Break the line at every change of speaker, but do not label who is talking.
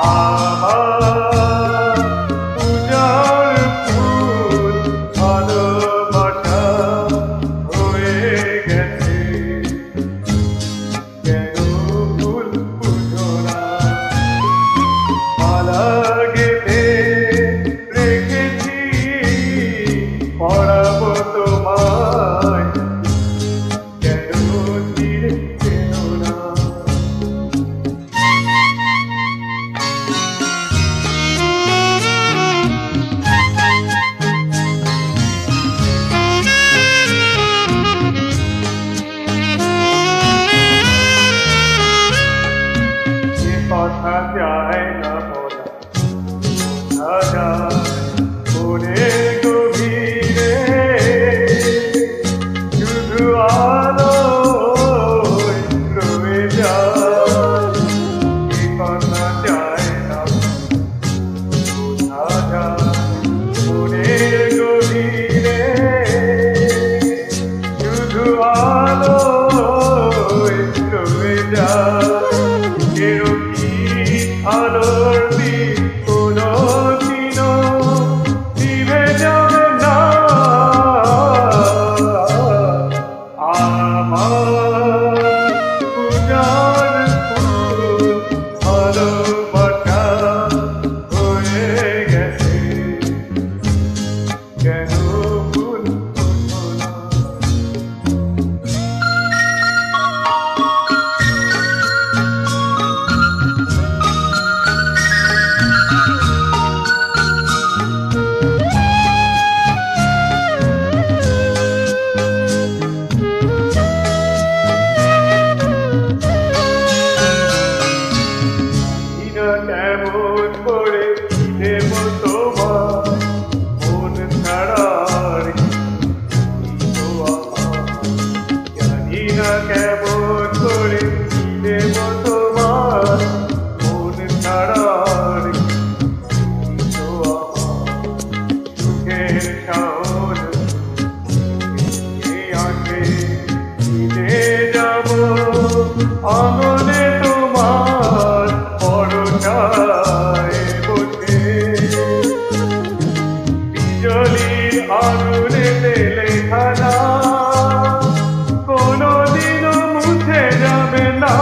আমার পূজার ফুল ভালোবাসা হয়ে গেছে, কেন ফুল পুজো না? মালা গেঁথে রেখেছি, পড়াবো তোমায়, কেন চিড়ে চেন না? কথা যায় না বলা, বোঝা যায় মনের গভীরে, শুধু আলোয় রয়ে যায়। এ কথা যায় না বোঝা যায় মনের গভীরে, শুধু আলোয় রয়ে যায়। আলোর দিন কোনদিনও নিভে যাবে না, আমার পূজার ফুল ভালোবাসা হয়ে গেছে, কেন ফুল ফুটবো না? কেমন করে দেব তোমার মন ছাড়ার, জানি না কেমন করে দেব তোমার মন ছাড়ার, সুখের শাওন আগে ফিরে যাব আঙনে তোমার পরশায় বসে, বিজলির আগুনে লেখা নাম কোনদিনও মুছে যাবে না।